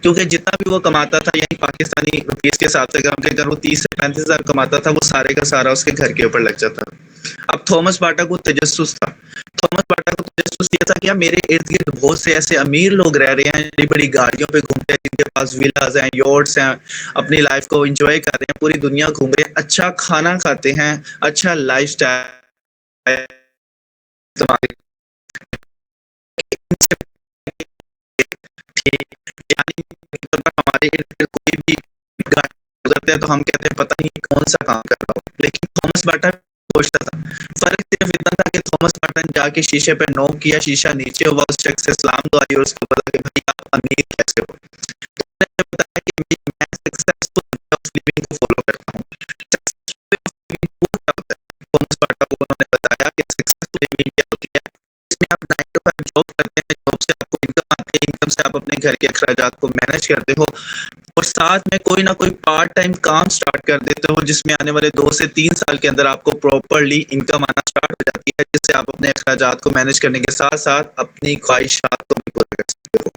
क्योंकि जितना भी वो कमाता था यही पाकिस्तानी रुपीस के हिसाब से अगर हम अगर वो 30 से 35,000 कमाता था, वो सारे का सारा उसके घर के ऊपर लग जाता। अब थॉमस बाटा को तजस्सुस था। थॉमस बाटा को तजस्सुस ये था कि यार मेरे इर्द-गिर्द बहुत से ऐसे अमीर लोग रह रहे हैं, बड़ी-बड़ी गाड़ियों पे घूमते हैं, जिनके पास विलाज़ हैं, यॉट्स हैं, अपनी लाइफ़ को एन्जॉय कर रहे हैं, पूरी दुनिया घूम रहे हैं, अच्छा खाना खाते हैं, अच्छा लाइफ़स्टाइल यानी हमारे इर्द-गिर्द कोई भी गाड़ी गुजरते हैं तो हम कहते हैं पता नहीं कौन-सा काम कर रहा हो। लेकिन थॉमस बाटा सोचता था। फ़र्क सिर्फ़ इतना था कि थॉमस बाटा ने जाके शीशे पे नॉक किया, शीशा नीचे हुआ, उस शख्स से सलाम दुआई और उसको बोला कि भाई आप अमीर कैसे हो? तो उसने बताया कि मैं सक्सेसफुल वे ऑफ लिविंग को फ़ॉलो करता हूँ। सक्सेसफुल वे ऑफ लिविंग वो क्या होता है? थॉमस बाटा को उन्होंने बताया कि सक्सेसफुल लिविंग क्या होती है? इसमें आप 9 टू 5 जॉब करते हैं, जॉब से आपको इनकम आती है, इनकम से आप अपने घर के अखराजात को मैनेज करते हो और साथ में कोई ना कोई पार्ट टाइम काम स्टार्ट कर देते हो, जिसमें आने वाले 2 से 3 साल के अंदर आपको प्रॉपर्ली इनकम आना स्टार्ट हो जाती है, जिससे आप अपने अखराजात को मैनेज करने के साथ-साथ अपनी ख्वाहिशात को भी पूरा कर सकते हो।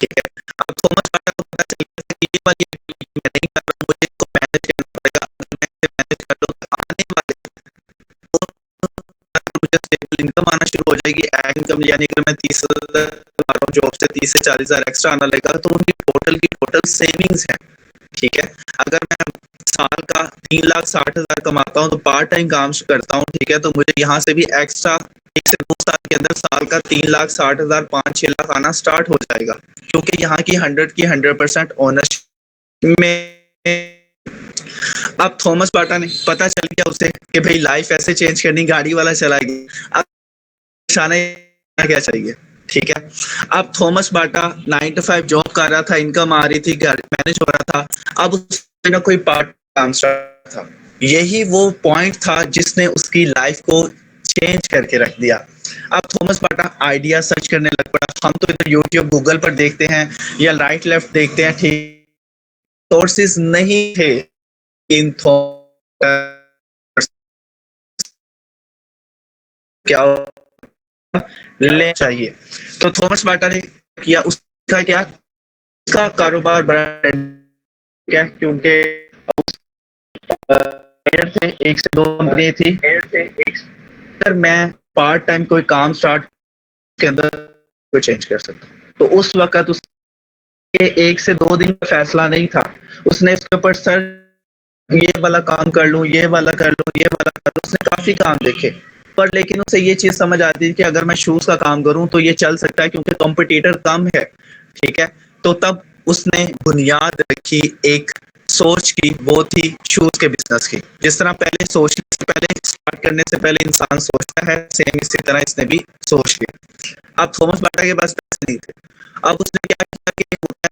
ठीक है? अब थॉमस बाटा को पता चल गया था कि ये वाली एक्टिविटी मैं नहीं कर रहा हूँ, मुझे इसको मैनेज करना पड़ेगा। अगर मैं इसे मैनेज कर लूँ तो आने वाले मुझे स्टेबल इनकम आना शुरू हो जाएगी। एड इनकम यानी अगर मैं 30,000 कमा रहा हूँ जॉब से, 30 से 40,000 एक्स्ट्रा आना लगेगा, तो उनकी टोटल की टोटल सेविंग्स है। ठीक है? अगर मैं साल का 3,60,000 कमाता हूँ तो पार्ट टाइम काम करता हूँ, ठीक है? तो मुझे यहाँ से भी एक्स्ट्रा 1 से 2 साल के अंदर साल का 3,60,000 5-6 लाख आना स्टार्ट हो जाएगा। क्योंकि यहाँ की 100% ओनरशिप में अब थॉमस बाटा ने पता चल गया उसे कि भाई लाइफ ऐसे चेंज करनी, गाड़ी वाला चला गया। अब निशाना क्या चाहिए? ठीक है? अब थॉमस बाटा 9 टू 5 जॉब कर रहा था, इनकम आ रही थी, घर मैनेज हो रहा था। अब उसे कोई ना कोई पार्ट काम स्टार्ट था। यही वो पॉइंट था जिसने उसकी लाइफ को चेंज करके रख दिया। अब थॉमस बाटा आइडिया सर्च करने लग पड़ा। हम तो इधर यूट्यूब, गूगल पर देखते हैं या राइट लेफ्ट देखते हैं, ठीक सोर्सेस नहीं थे इन क्या ले चाहिए। तो थॉमस बाटा ने किया, उसका क्या, उसका कारोबार बड़ा क्या, क्योंकि से 1 से 2 कंपनी थी। अगर मैं पार्ट टाइम कोई काम स्टार्ट के अंदर कोई चेंज कर सकता हूँ। तो उस वक़्त उसके 1 से 2 दिन का फैसला नहीं था। उसने इसके ऊपर सर ये वाला काम कर लूँ, ये वाला कर लूँ, ये वाला कर लूँ। उसने काफ़ी काम देखे, पर लेकिन उसे ये चीज़ समझ आती थी कि अगर मैं शूज़ का काम करूँ तो ये चल सकता है क्योंकि कॉम्पिटिटर कम है, ठीक है? तो तब उसने बुनियाद रखी एक सोच की, वो थी शूज़ के बिज़नेस की। जिस तरह पहले सोचने से पहले, स्टार्ट करने से पहले इंसान सोचता है, सेम इसी तरह इसने भी सोच लिया। अब थॉमस बाटा के पास पैसे नहीं थे। अब उसने क्या किया कि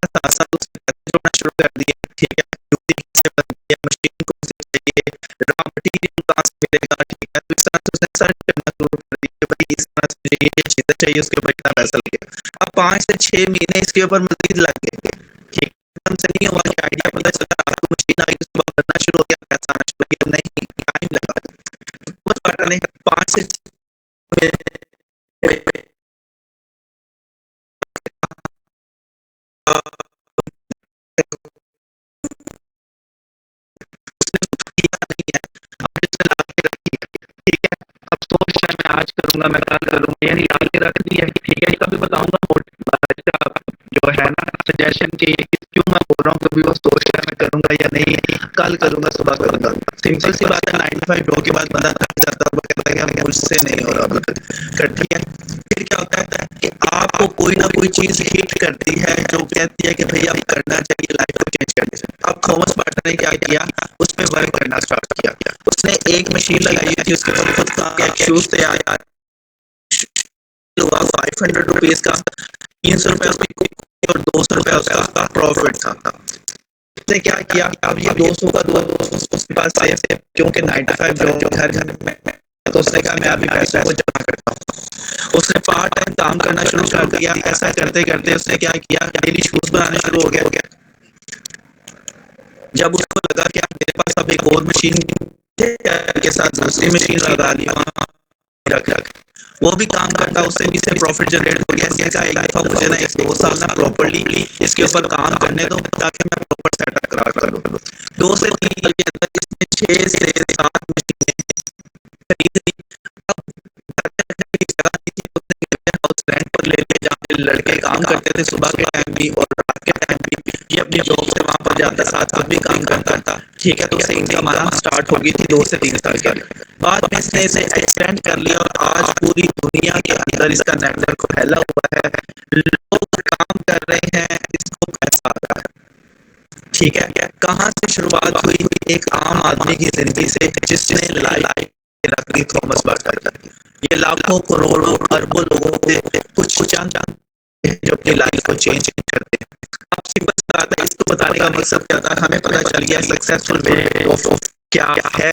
साथ-साथ उसने पैसे जोड़ना शुरू कर दिए, ठीक है? ड्यूटी कैसे बनती है, मशीन कौन सी चाहिए, रॉ मटीरियल कहाँ से मिलेगा, ठीक है? तो इस तरह से उसने सर्च करना शुरू कर दिया कि भाई इस तरह से मुझे ये चीज़ें चाहिए, उसके ऊपर इतना पैसा लगेगा। अब 5 से 6 महीने इसके ऊपर मज़ीद लग गए, ठीक? एकदम से नहीं हुआ कि आइडिया पता चला, आपको मशीन आई, उसके बाद बनना शुरू हो गया, पैसा आना शुरू हो गया, नहीं, टाइम लगा। थॉमस बाटा ने 5 से 6 महीने किया नहीं है, अब इसने ला के रखी है, ठीक है? अब सोच रहा है मैं आज करूँगा, मैं कल करूँगा, यानी ला के रख दिया है, ठीक है? कभी बताऊँगा जो है ना सजेशन के क्यों मैं बोल रहा हूँ, कभी वो सोच रहा है मैं करूँगा या नहीं, कल करूँगा, सुबह करूँगा। सिंपल सी बात है, 9 टू 5 जॉब के बाद बंदा थक जाता है, वो कहता है कि मुझसे नहीं हो रहा, ठीक है? फिर क्या होता है कि आपको कोई ना कोई चीज़ हिट करती है जो कहती है कि भई अब करना चाहिए, लाइफ को चेंज करने से। अब थॉमस बाटा ने क्या किया, उस पे वर्क करना स्टार्ट किया। उसने एक मशीन लगाई थी, उसके ऊपर खुद का एक शूज़ तैयार हुआ, ₹500 का, ₹300 उसकी और ₹200 उसका प्रॉफिट था। उसने क्या किया, अब ये 200 का 200 उसके पास सेव, क्योंकि 9 टू 5 जॉब घर में, तो उसने कहा मैं अभी पैसों को जमा करता हूँ। उसने पार्ट टाइम काम करना शुरू कर दिया। ऐसा करते-करते उसने क्या किया, डेली शूज़ बनाने शुरू हो गया। जब उसको लगा कि यार मेरे पास अब एक और मशीन के साथ दूसरी मशीन लगा ली, वहाँ रख वो भी काम करता, उससे भी से प्रॉफिट जनरेट हो गया। इसने कहा एक दफा मुझे ना 1-2 साल ना प्रॉपर्ली इसके ऊपर काम करने दो ताकि मैं प्रॉपर सेटअप करा कर लूं। 2 से 3 साल के अंदर इसने 6 से 7 मशीनें खरीद ली। अब जगह नहीं थी, उसने हाउस रेंट पर ले लिया जहाँ पे लड़के काम करते थे सुबह के टाइम भी और रात के टाइम भी। ये अपनी जॉब से वहां पर जाता, साथ साथ भी काम करता था, ठीक है। तो उससे इनकम आना स्टार्ट हो गई थी 2 से 3 साल के अंदर। बाद में इसने इसे एक्सटेंड कर लिया और आज पूरी दुनिया के अंदर इसका नेटवर्क फैला हुआ है, लोग काम कर रहे हैं, इसको पैसा आ रहा है, ठीक है। कहाँ से शुरुआत हुई? एक आम आदमी की जिंदगी से जिसने लाइफ रख दी थॉमस बर्गर। ये लाखों करोड़ों अरबों लोगों से कुछ चंद जो अपनी लाइफ को चेंज करते हैं। अब सिंपल सा बात है, इसको बताने का मकसद क्या था? हमें पता चल गया सक्सेसफुल वे ऑफ क्या है।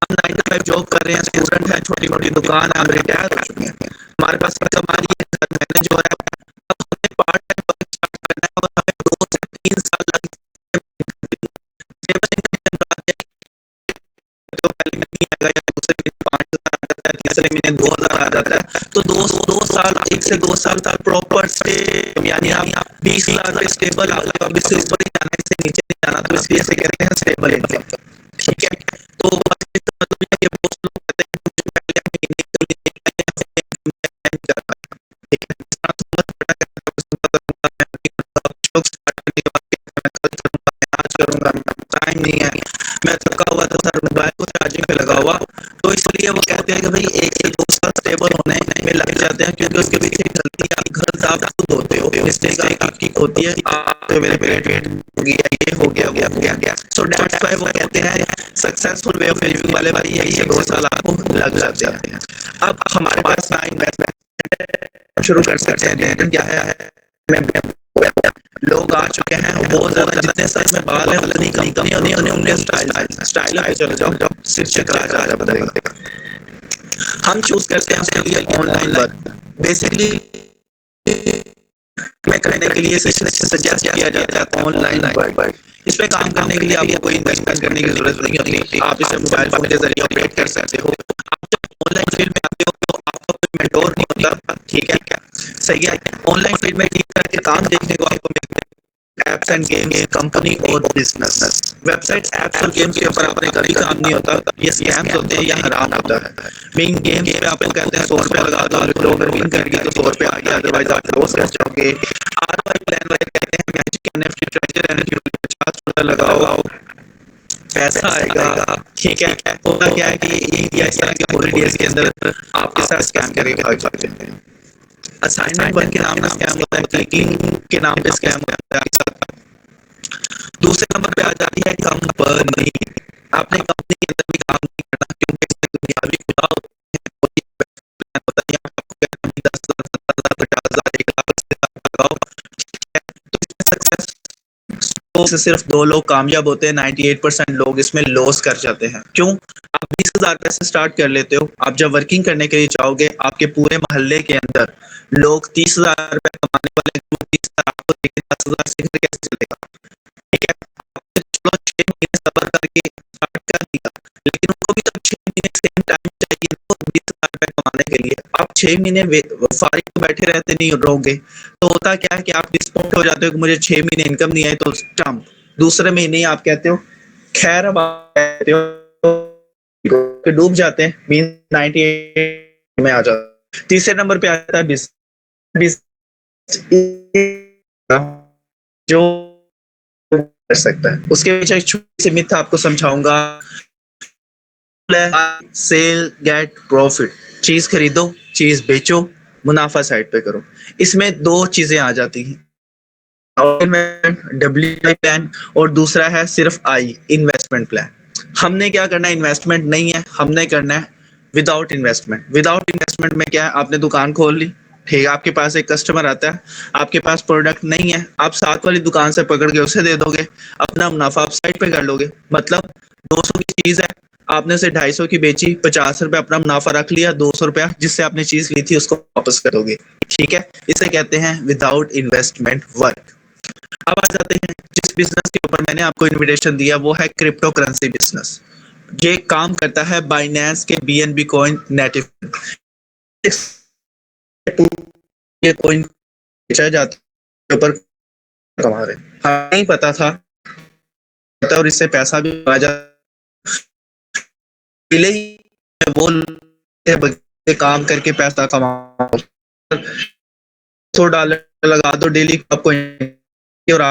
हम 9 to 5 जॉब कर रहे हैं, स्टूडेंट हैं, छोटी मोटी दुकान है, हम रिटायर हो चुके हैं, हमारे पास इनकम आ रही है, घर मैनेज हो रहा है। अब हमें पार्ट टाइम वर्क स्टार्ट करना है और हमें 2 से 3 साल लग तो पहले महीने आएगा या दूसरे महीने 5,000 आ जाता है, तीसरे महीने 2,000 आ जाता है। तो 2 साल, 1 से 2 साल तक प्रॉपर स्टे, यानी आप 20,000 पे स्टेबल, आपको अब इससे ऊपर ही जाना, इससे नीचे नहीं जाना, तो इसलिए इसे कहते हैं स्टेबल इनकम, ठीक है। तो इसका मतलब ये है कि बहुत लोग कहते हैं मुझे पहले अपनी इनकम नहीं करना, ठीक है। जिस तरह थॉमस बर्गर कहता है, सुबह करूंगा, मैं लोग स्टार्ट करने के बाद कहते हैं, मैं कल करूंगा, मैं आज करूंगा, टाइम नहीं है, मैं थका हुआ था सर, मोबाइल को चार्जिंग पे लगा हुआ। तो इसलिए वो कहते हैं कि भाई 1 से 2 साल स्टेबल होने में लग जाते हैं, क्योंकि उसके पीछे गलती आप घर आप खुद होते हो, मिस्टेक आपकी होती है, आप मेरे पेट हो गया, ये हो गया। सो दैट्स व्हाई वो कहते हैं सक्सेसफुल वे ऑफ लिविंग वाले भाई 1 से 2 साल आपको लग जाते हैं। अब हमारे पास ना इन्वेस्टमेंट शुरू कर सकते हैं, क्या है? लोग आ चुके हैं बहुत ज्यादा, जितने साइज में बाल है उतनी कंपनियों ने उन्हें स्टाइल पे चले जाओ, सिर चकरा जा रहा बदलेगा। हम चूज करते हैं उसके लिए ऑनलाइन वर्क। बेसिकली मैं करने के लिए सजेस्ट किया जाता है ऑनलाइन वर्क। इस पे काम करने के लिए आपको कोई इन्वेस्टमेंट करने की जरूरत नहीं होती, आप इसे मोबाइल फोन के जरिए ऑपरेट कर सकते हो। आप जब ऑनलाइन फील्ड में आते हो तो आपका कोई मेंटोर नहीं होता, ठीक है, सही है। ऑनलाइन फील्ड में ठीक करके काम देखने को आपको मिलते हैं एप्स एंड गेम्स, कंपनी और बिजनेस। वेबसाइट, एप्स और गेम्स के ऊपर आपने कभी काम नहीं होता, ये स्कैम्स होते हैं या हराम होता है। मेन गेम्स पे आपको कहते हैं 100 रुपया लगा दो, अगर अगर विन कर गए तो 100 रुपया आ गया, अदरवाइज आप लॉस कर जाओगे। आरओआई प्लान वाले कहते हैं मैजिक एनएफटी, ट्रेजर एनएफटी, $50 लगाओ, पैसा आएगा, ठीक है। होता क्या है कि या इस तरह के हॉलीडेज के अंदर आपके साथ स्कैम करके भाग जाते हैं। असाइनमेंट वन के नाम पे स्कैम होता है, क्लिकिंग के नाम पे स्कैम होता है। दूसरे नंबर पे आ जाती है कंपनी। आपने कंपनी के अंदर भी काम नहीं करना, क्योंकि इसमें दुनियावी खुदा होते हैं, कोई प्लान होता है, यहाँ आपको कहते हैं 10,000, 17,000, 50,000, 1 लाख से लगाओ, ठीक है। तो इसमें सक्सेस से सिर्फ 2 लोग कामयाब होते हैं, 98% लोग इसमें लॉस कर जाते हैं। क्यों? आप 20,000 रुपए से स्टार्ट कर लेते हो, आप जब वर्किंग करने के लिए जाओगे, आपके पूरे मोहल्ले के अंदर लोग 30,000 रुपए कमाने वाले, 30,000 आपको देके 10,000 से कैसे चलेगा, ठीक है। चलो 6 महीने सब्र करके स्टार्ट कर दिया, लेकिन उनको भी तो 6 महीने सेम टाइम चाहिए ना 20,000 रुपए कमाने के लिए। आप 6 महीने फारिग तो बैठे रहते नहीं रहोगे, तो होता क्या है कि आप डिस्पॉइंट हो जाते हो कि मुझे 6 महीने इनकम नहीं आई, तो स्टम्प। दूसरे महीने ही आप कहते हो खैर, अब कहते हो डूब जाते हैं, मीन 98 में आ जाते। तीसरे नंबर पे आता है बिजनेस, जो कर सकता है। उसके पीछे एक छोटी सी मिथ आपको समझाऊंगा। सेल गेट प्रॉफिट, चीज खरीदो, चीज बेचो, मुनाफा साइड पे करो। इसमें 2 चीजें आ जाती हैं, WI प्लान और दूसरा है सिर्फ आई इन्वेस्टमेंट प्लान। हमने क्या करना है? इन्वेस्टमेंट नहीं है, हमने करना है विदाउट इन्वेस्टमेंट। विदाउट इन्वेस्टमेंट में क्या है? आपने दुकान खोल ली, ठीक है, आपके पास एक कस्टमर आता है, आपके पास प्रोडक्ट नहीं है, आप साथ वाली दुकान से पकड़ के उसे दे दोगे, अपना मुनाफा आप साइड पे कर लोगे। मतलब 200 की चीज है, आपने उसे 250 की बेची, 50 रुपए अपना मुनाफा रख लिया, 200 रुपया जिससे आपने चीज ली थी उसको वापस करोगे, ठीक है। इसे कहते हैं विदाउट इन्वेस्टमेंट वर्क। अब आ जाते हैं जिस बिजनेस के ऊपर मैंने आपको इनविटेशन दिया, वो है क्रिप्टो करेंसी बिजनेस। ये काम करता है बाइनेंस के BNB कॉइन नेटिव। ये कोइन बेचा जाता है, ऊपर कमा रहे हैं। हमें नहीं पता था और इससे पैसा भी आ जा पहले ही वो काम करके पैसा कमाओ, $100 लगा दो डेली आपको और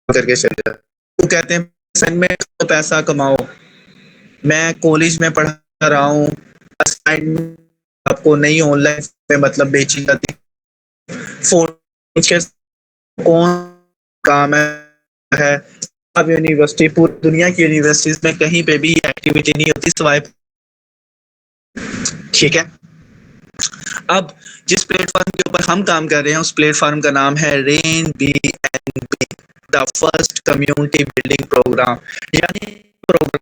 करके चले जाओ। वो कहते हैं संग में तो पैसा कमाओ। मैं कॉलेज में पढ़ा रहा हूँ, असाइनमेंट आपको नहीं ऑनलाइन में मतलब बेची जाती फोन कौन काम है। अब यूनिवर्सिटी पूरी दुनिया की यूनिवर्सिटीज में कहीं पे भी एक्टिविटी नहीं होती सिवाय, ठीक है। अब जिस प्लेटफॉर्म के ऊपर हम काम कर रहे हैं उस प्लेटफॉर्म का नाम है rain B and B, the first community building program. यानी प्रोग्राम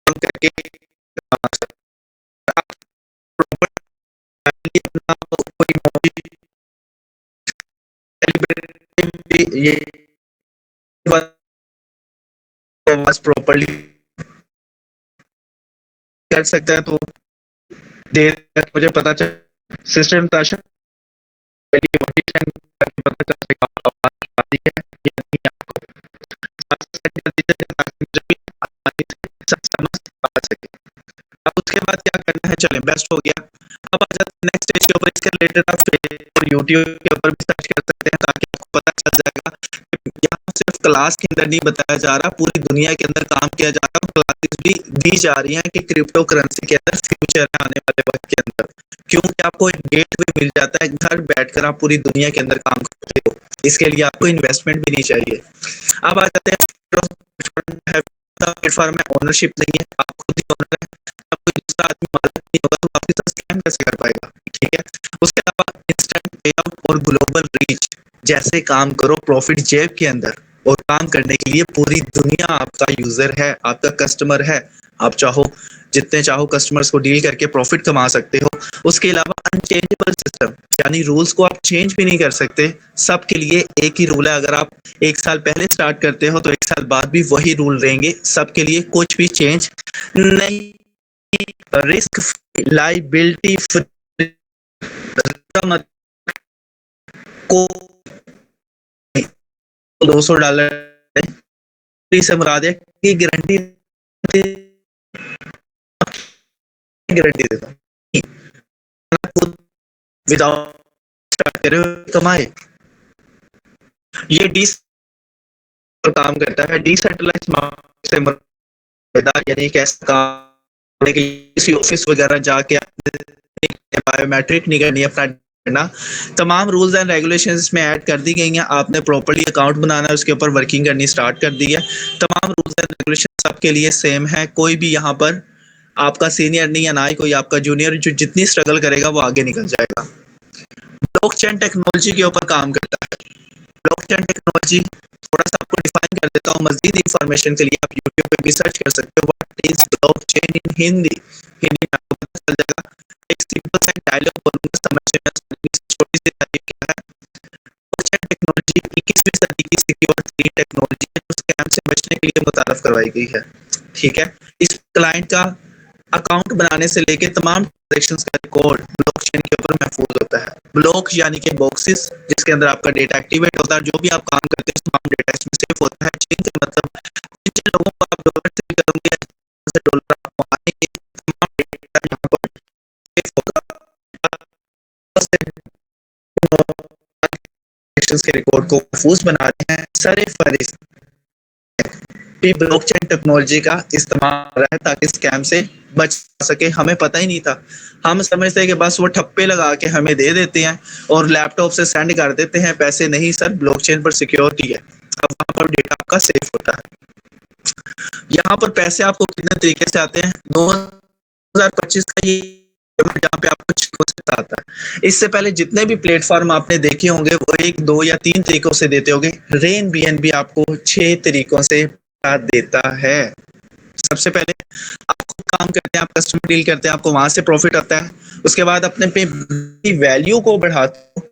करके ये प्रॉपर्ली कर सकता है तो देर मुझे पता चल सिस्टम ताशा अब उसके बाद क्या करना है, चलें बेस्ट हो गया। अब आ जाते हैं नेक्स्ट स्टेज के ऊपर। इसके रिलेटेड आप और यूट्यूब के ऊपर भी सर्च कर सकते हैं ताकि आपको पता चल जाएगा कि यहाँ सिर्फ क्लास के अंदर नहीं बताया जा रहा, पूरी दुनिया के अंदर काम किया जा रहा है। क्लासेस भी दी जा रही हैं कि क्रिप्टो करेंसी के अंदर फ्यूचर है आने वाले वक्त के अंदर, क्योंकि आपको एक गेट भी मिल जाता है, घर बैठकर आप पूरी दुनिया के अंदर काम करते हो। इसके लिए आपको इन्वेस्टमेंट भी नहीं चाहिए। अब आ जाते हैं प्लेटफॉर्म में ओनरशिप नहीं है, आप खुद ही ओनर है, कोई दूसरा आदमी मालिक नहीं होगा तो आपके साथ स्कैम कैसे कर पाएगा, ठीक है। उसके अलावा इंस्टेंट पे आउट और ग्लोबल रीच जैसे काम करो प्रॉफिट जेब के अंदर, और काम करने के लिए पूरी दुनिया आपका यूजर है, आपका कस्टमर है। आप चाहो जितने चाहो कस्टमर्स को डील करके प्रॉफिट कमा सकते हो। उसके अलावा अनचेंजेबल सिस्टम, यानी रूल्स को आप चेंज भी नहीं कर सकते, सबके लिए एक ही रूल है। अगर आप 1 साल पहले स्टार्ट करते हो तो 1 साल बाद भी वही रूल रहेंगे सबके लिए, कुछ भी चेंज नहीं। रिस्क लाइबिलिटी को $200 से मुराद है कि गारंटी गारंटी देता हूँ विदाउट स्टार्ट करे कमाए। ये काम करता है डिसेंट्रलाइज्ड मार्केट से यानी कैसे काम किसी ऑफिस वगैरह जाके बायोमेट्रिक नहीं करनी, अपना करना, तमाम रूल्स एंड रेगुलेशंस इसमें ऐड कर दी गई हैं। आपने प्रॉपर्ली अकाउंट बनाना है, उसके ऊपर वर्किंग करनी स्टार्ट कर दी है। तमाम रूल्स एंड रेगुलेशन सबके लिए सेम है, कोई भी यहाँ पर आपका सीनियर नहीं है, ना ही कोई आपका जूनियर। जो जितनी स्ट्रगल करेगा वो आगे निकल जाएगा। ब्लॉकचेन टेक्नोलॉजी के ऊपर काम करता है। ब्लॉकचेन टेक्नोलॉजी थोड़ा सा आपको डिफाइन कर देता हूँ, मजीद इंफॉर्मेशन के लिए आप यूट्यूब पे भी सर्च कर सकते हो, व्हाट इज ब्लॉकचेन इन हिंदी। हिंदी में आपको पता चल जाएगा। एक सिंपल सा डायलॉग बोलूंगा, समझने में छोटी सी तारीफ क्या है। ब्लॉकचेन टेक्नोलॉजी 21वीं सदी की सिक्योर टेक्नोलॉजी है जो स्कैम से बचने के लिए मुतारफ करवाई गई है, ठीक है। इस क्लाइंट का अकाउंट बनाने से लेके तमाम ट्रांजैक्शंस का रिकॉर्ड ब्लॉकचेन के ऊपर महफूज होता है। ब्लॉक यानी कि बॉक्सेस जिसके अंदर आपका डेटा एक्टिवेट होता है, जो भी आप काम करते हैं तमाम डेटा इसमें सेव होता है। चेन का मतलब जिन लोगों को आप डॉलर सेल करोगे से डॉलर आपको आएंगे, तमाम डेटा यहाँ पर सेव होगा। ट्रांजैक्शंस के रिकॉर्ड को महफूज बना रहे हैं। सारे फरिश्त भी ब्लॉकचेन टेक्नोलॉजी का इस्तेमाल कर रहा है ताकि स्कैम से बच सके। हमें पता ही नहीं था, हम समझते हैं कि बस वो ठप्पे लगा के हमें दे देते हैं और लैपटॉप से सेंड कर देते हैं पैसे। नहीं सर, ब्लॉकचेन पर सिक्योरिटी है, अब वहां पर डेटा आपका सेफ होता है। यहाँ पर पैसे आपको कितने तरीके से आते हैं, 2025 का ये जहाँ पे आपको आता है। इससे पहले जितने भी प्लेटफॉर्म आपने देखे होंगे वो 1, 2 या 3 तरीकों से देते होंगे। रेन बीएनबी आपको 6 तरीकों से देता है। सबसे पहले आप खुद काम करते हैं, आप कस्टमर डील करते हैं, आपको वहां से प्रॉफिट आता है। उसके बाद अपने पे वैल्यू को बढ़ाते हो,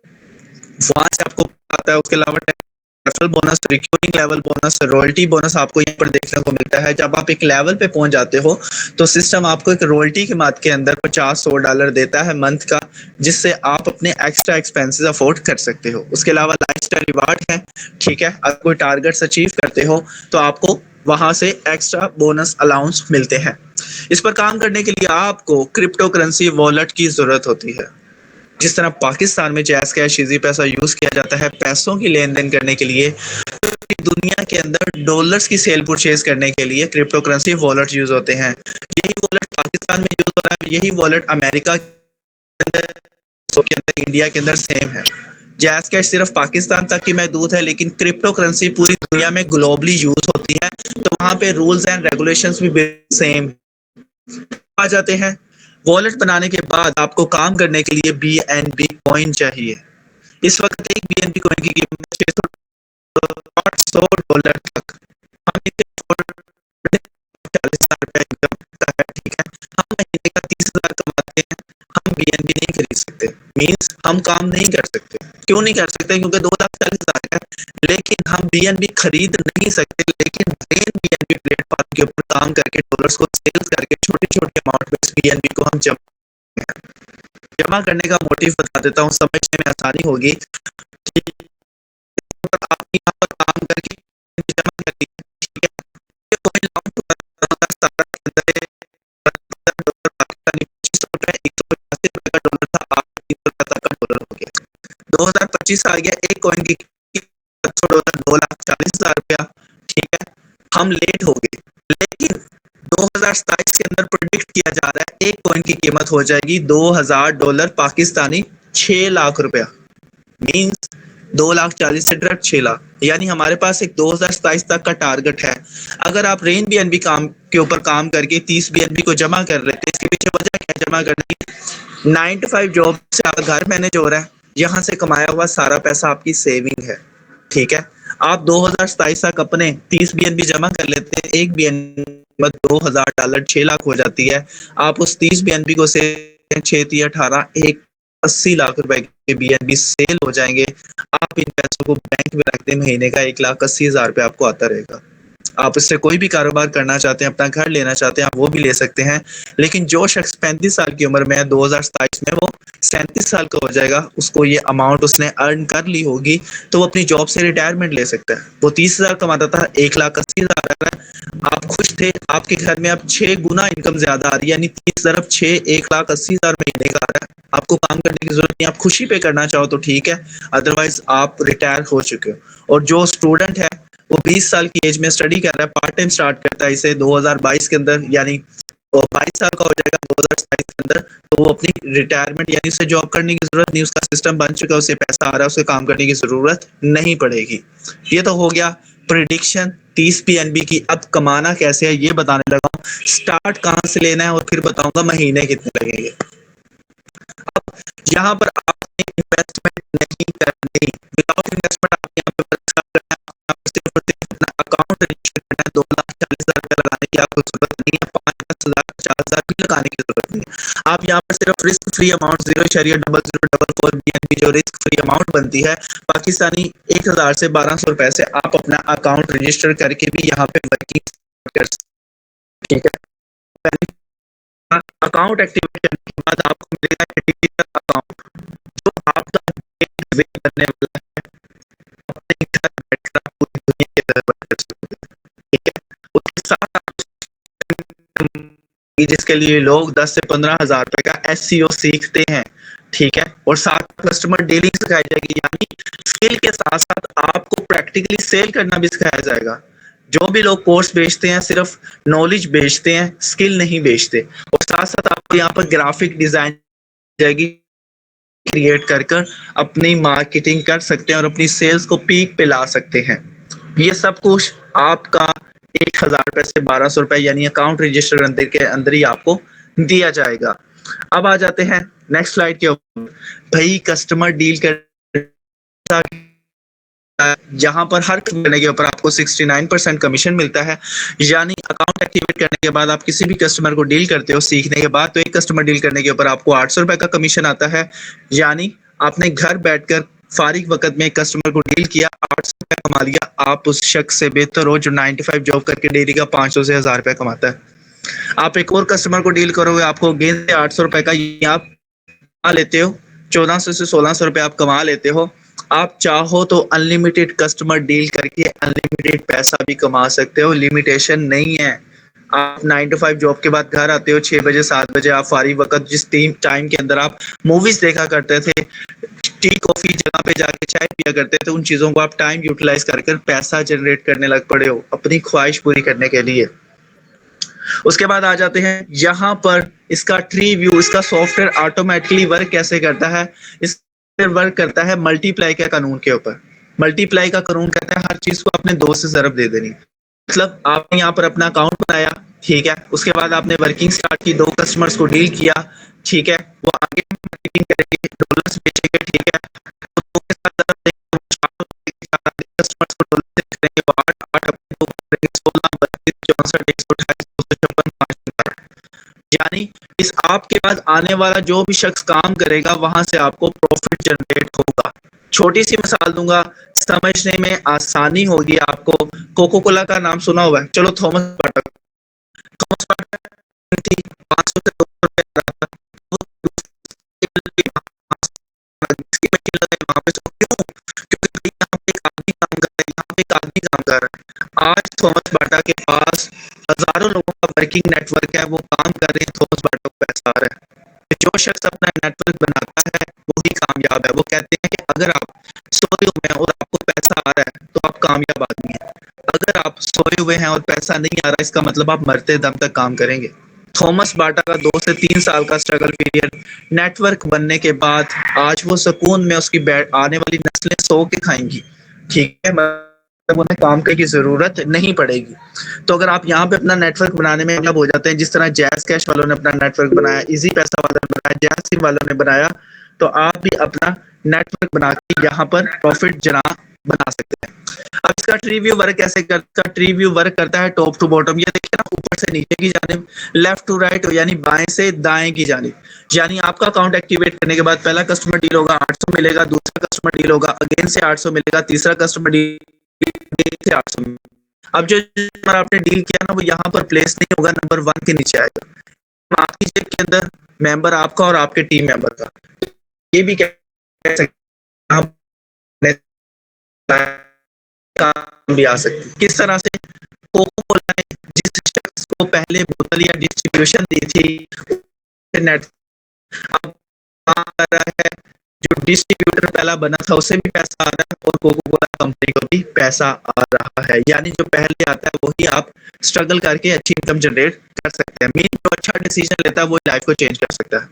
वहां से आपको आता है। उसके अलावा referral bonus, recruiting level bonus, royalty bonus आपको यहाँ पर देखने को मिलता है। जब आप एक लेवल पे पहुंच जाते हो तो सिस्टम आपको एक रॉयल्टी के माद के अंदर $50-100 देता है मंथ का, जिससे आप अपने एक्स्ट्रा एक्सपेंसेस अफोर्ड कर सकते हो। उसके अलावा लाइफस्टाइल रिवार्ड है, ठीक है, अगर कोई टारगेट्स अचीव करते हो तो आपको वहां से एक्स्ट्रा बोनस अलाउंस मिलते हैं। इस पर काम करने के लिए आपको क्रिप्टो करेंसी वॉलेट की जरूरत होती है। जिस तरह पाकिस्तान में जैज़ कैश, इजी पैसा यूज किया जाता है पैसों की लेन देन करने के लिए, दुनिया के अंदर डॉलर्स की सेल परचेज करने के लिए क्रिप्टो करेंसी वॉलेट यूज होते हैं। यही वॉलेट पाकिस्तान में यूज हो रहा है, यही वॉलेट अमेरिका के अंदर, इंडिया के अंदर सेम है। जैज़ कैश सिर्फ पाकिस्तान तक ही महदूद है, लेकिन क्रिप्टो करेंसी पूरी दुनिया में ग्लोबली यूज होती है, तो वहां पे रूल्स एंड रेगुलेशंस भी सेम आ जाते हैं। वॉलेट बनाने के बाद आपको काम करने के लिए BNB कॉइन चाहिए। इस वक्त एक BNB कॉइन की कीमत $800 तक, हम इसे ₹40,000 इनकम करता है, ठीक है। हम महीने का 30,000 कमाते हैं, हम BNB नहीं खरीद सकते, मीन्स हम काम नहीं कर सकते। क्यों नहीं कर सकते? क्योंकि 2,40,000 है, लेकिन हम BNB खरीद नहीं सकते। लेकिन BNB प्लेटफॉर्म के ऊपर काम करके डॉलर्स को सेल्स करके छोटी छोटी अमाउंट में इस BNB को हम जमा करने का मोटिव बता देता हूँ, समझने में आसानी होगी। आप यहाँ पर काम करके जमा करती है, ठीक है। कोई लॉन्ग $185 था, $3 हो गया। 2025 आ गया, एक कॉइन की $2,40,000, ठीक है। हम लेट हो गए, लेकिन 2027 के अंदर प्रेडिक्ट किया जा रहा है एक कॉइन की कीमत हो जाएगी $2,000 पाकिस्तानी, ₹6,00,000, मीन्स 2,40,000 से डायरेक्ट 6,00,000। यानी हमारे पास एक 2027 तक का टारगेट है। अगर आप रेन BNB काम के ऊपर काम करके 30 BNB को जमा कर रहे थे, इसके पीछे वजह क्या है जमा करने की? 9 to 5 जॉब से आपका घर मैनेज हो रहा है, यहाँ से कमाया हुआ सारा पैसा आपकी सेविंग है, ठीक है। आप 2027 तक अपने 30 BNB जमा कर लेते हैं, एक BNB $2,000, ₹6,00,000 हो जाती है। आप उस 30 BNB को से 6-18 ₹80,00,000 के BNB सेल हो जाएंगे। आप इन पैसों को बैंक में रखते, महीने का ₹1,80,000 आपको आता रहेगा। आप इससे कोई भी कारोबार करना चाहते हैं, अपना घर लेना चाहते हैं, आप वो भी ले सकते हैं। लेकिन जो शख्स 35 साल की उम्र में है, 2027 में वो 37 साल का हो जाएगा, उसको ये अमाउंट उसने अर्न कर ली होगी, तो वो अपनी जॉब से रिटायरमेंट ले सकता है। वो 30,000 कमाता था, 1,80,000 आप खुश थे, आपके घर में अब 6 गुना इनकम ज्यादा आ रही है, यानी 30,6 1,80,000 महीने का आ रहा है। आपको काम करने की जरूरत नहीं, आप खुशी पे करना चाहो तो ठीक है, अदरवाइज आप रिटायर हो चुके हो। और जो स्टूडेंट है वो 20 साल की एज में स्टडी कर रहा है, पार्ट टाइम स्टार्ट करता है इसे 2022 के अंदर, यानी वो 22 साल का हो जाएगा 2027 के अंदर, तो वो अपनी रिटायरमेंट यानी उसे जॉब करने की जरूरत नहीं, उसका सिस्टम बन चुका है, उसे पैसा आ रहा है, उसे काम करने की जरूरत नहीं पड़ेगी। ये तो हो गया प्रिडिक्शन 30 BNB की। अब कमाना कैसे है ये बताने लगा हूँ। स्टार्ट कहाँ से लेना है और फिर बताऊंगा महीने कितने लगेंगे। अब यहाँ पर आपने इन्वेस्टमेंट नहीं करनी, विदाउट इन्वेस्टमेंट आप यहाँ पे सिर्फ अपना अकाउंट रजिस्टर करना है। 2,40,000 लगाने की आपको जरूरत नहीं है, 5,10,000 50,000 भी लगाने की जरूरत नहीं है। आप यहाँ पर सिर्फ रिस्क फ्री अमाउंट 0.0044 BNB जो रिस्क फ्री अमाउंट बनती है पाकिस्तानी 1,000 से 1,200 से आप अपना अकाउंट रजिस्टर करके भी यहाँ पे वर्किंग कर सकते, ठीक है। अकाउंट एक्टिवेट करने के बाद आपको मिलेगा डिजिटल अकाउंट, जो आपका करने वाला है, अपने घर बैठकर आप पूरी दुनिया के दरबार कर सकते हैं, ठीक है। उसके साथ जिसके लिए लोग 10 से 15,000 रुपए का SEO सीखते हैं, ठीक है, और साथ कस्टमर डीलिंग सिखाई जाएगी, यानी स्किल के साथ साथ आपको प्रैक्टिकली सेल करना भी सिखाया जाएगा। जो भी लोग कोर्स बेचते हैं सिर्फ नॉलेज बेचते हैं, स्किल नहीं बेचते। और साथ साथ आपको यहाँ पर ग्राफिक डिजाइन जाएगी, क्रिएट कर अपनी मार्केटिंग कर सकते हैं और अपनी सेल्स को पीक पे ला सकते हैं। ये सब कुछ आपका 1,000 से 1,200 यानी अकाउंट रजिस्टर के अंदर ही आपको दिया जाएगा। अब आ जाते हैं नेक्स्ट स्लाइड के ऊपर। भाई कस्टमर डील कर जहां पर हर करने के ऊपर आपको 69% कमीशन मिलता है, यानी अकाउंट एक्टिवेट करने के बाद आप किसी भी कस्टमर को डील करते हो सीखने के बाद, तो एक कस्टमर डील करने के ऊपर आपको ₹800 का कमीशन आता है, यानी आपने घर बैठकर फारिग वक़्त में कस्टमर को डील किया, ₹800 कमा लिया, आप उस शख्स से बेहतर हो जो 9 टू 5 जॉब करके डेली का 500 से ₹1000 कमाता है। आप एक और कस्टमर को डील करोगे, आपको गेंद से ₹800 का ये आप कमा लेते हो, 1400 से ₹1600 आप कमा लेते हो। आप चाहो तो अनलिमिटेड कस्टमर डील करके अनलिमिटेड पैसा भी कमा सकते हो, लिमिटेशन नहीं है। आप 9 टू 5 जॉब के बाद घर आते हो 6 बजे 7 बजे, आप फारिग वक़्त जिस टाइम के अंदर आप मूवीज़ देखा करते थे, टी कॉफ़ी जगह पे जाके चाय पिया करते थे, उन चीज़ों को आप टाइम यूटिलाइज़ कर कर पैसा जनरेट करने लग पड़े हो, अपनी ख्वाहिश पूरी करने के लिए। उसके बाद आ जाते हैं यहाँ पर इसका ट्री व्यू, इसका सॉफ्टवेयर ऑटोमेटिकली वर्क कैसे करता है? इस वर्क करता है मल्टीप्लाई के कानून के ऊपर। मल्टीप्लाई का कानून कहता है हर चीज़ को अपने 2 से ज़रब दे देनी। मतलब आपने यहाँ पर अपना अकाउंट बनाया, ठीक है? उसके बाद आपने वर्किंग स्टार्ट की, 2 कस्टमर्स को डील किया, ठीक है? वो आगे मार्केटिंग करेंगे, डॉलर्स बेचेंगे, ठीक है? तो 2 के साथ ज़रब देंगे, वो 4 हो जाएगी, 4 आगे कस्टमर्स को डॉलर से करेंगे, वो 8, 8 अपने 2 करेंगे, 16, 32, 64, 128, 256, 5 यानी इस आपके पास आने वाला जो भी शख्स काम करेगा वहां से आपको प्रॉफिट जनरेट होगा। छोटी सी मिसाल दूंगा, समझने में आसानी होगी आपको। कोको कोला का नाम सुना हुआ है? चलो थॉमस बाटा, थॉमस बाटा थी 500 से 200 रुपए आ रहा था, वो इसकी मशीन लगाई वहां पे, तो क्यों? क्योंकि भाई यहाँ पे एक आदमी काम कर रहा है, यहाँ पे एक आदमी काम कर रहा है। आज थॉमस बाटा के पास हजारों लोगों का वर्किंग नेटवर्क है, वो काम कर रहे हैं, थॉमस बाटा को पैसा आ रहा है। जो शख्स अपना नेटवर्क बनाता है वही कामयाब है। वो कहते हैं कि अगर आप सोए हुए हैं और आपको पैसा आ रहा है तो आप कामयाब आदमी हैं। अगर आप सोए हुए हैं और पैसा नहीं आ रहा, इसका मतलब आप मरते दम तक काम करेंगे। थॉमस बाटा का 2 से 3 साल का स्ट्रगल पीरियड, नेटवर्क बनने के बाद आज वो सुकून में उसकी आने वाली नस्लें सो के खाएंगी, ठीक है? मतलब उन्हें काम करने की जरूरत नहीं पड़ेगी। तो अगर आप यहाँ पे अपना नेटवर्क बनाने में कामयाब हो जाते हैं, जिस तरह जैज़ कैश वालों ने अपना नेटवर्क बनाया, इजी पैसा वालों ने बनाया, जैज़ सिम वालों ने बनाया, तो आप भी अपना नेटवर्क बना के यहाँ पर प्रॉफिट बना सकते हैं। अब इसका ट्री व्यू वर्क कैसे करता है? ट्री व्यू वर्क करता है टॉप टू बॉटम। ये देखिए ना, ऊपर से नीचे की जानिब, लेफ्ट टू राइट, यानी बाएं से दाएं की जानिब। यानी आपका अकाउंट एक्टिवेट करने के बाद पहला कस्टमर डील होगा, 800 मिलेगा, दूसरा कस्टमर डील होगा, अगेन से 800 मिलेगा, तीसरा कस्टमर डील से 800। अब जो आपने डील किया ना, वो यहाँ पर प्लेस नहीं होगा, नंबर 1 के नीचे आएगा। आपकी जेब के अंदर मेंबर आपका और आपके टीम मेंबर का। ये भी कह सकते हैं काम भी आ सकती है। किस तरह से? कोको कोला ने जिस शख्स को पहले बोतल या डिस्ट्रीब्यूशन दी थी, नेट अब काम कर रहा है, जो डिस्ट्रीब्यूटर पहला बना था उसे भी पैसा आ रहा है और कोको कोला कंपनी को भी पैसा आ रहा है। यानी जो पहले आता है वही आप स्ट्रगल करके अच्छी इनकम जनरेट कर सकते हैं। मीन जो अच्छा डिसीजन लेता है वो लाइफ को चेंज कर सकता है।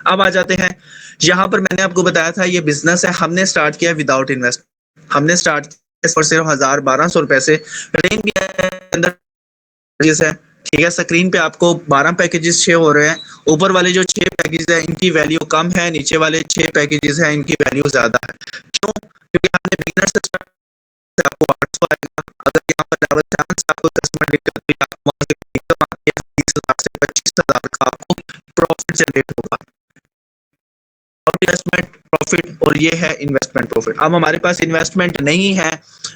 अब आ जाते हैं यहाँ पर, मैंने आपको बताया था ये बिजनेस है, हमने स्टार्ट किया विदाउट इन्वेस्ट। हमने स्टार्ट किया और सिर्फ 1000-1200 रुपए से। रेंज के अंदर है, ठीक है? स्क्रीन पे आपको 12 पैकेजेस शो हो रहे हैं। ऊपर वाले जो 6 पैकेजेस हैं इनकी वैल्यू कम है, नीचे वाले 6 पैकेजेस हैं इनकी वैल्यू ज्यादा है। क्यों? क्योंकि हमने बिगिनर से स्टार्ट, आपको 800 आएगा। अगर यहाँ पर लेवल 7 से आपको कस्टमर डील करते हैं, वहां से इनकम आती है 20,000 से 25,000 का आपको प्रॉफिट जनरेट होगा। इन्वेस्टमेंट प्रॉफिट और ये है इन्वेस्टमेंट प्रॉफिट। अब हमारे पास इन्वेस्टमेंट नहीं है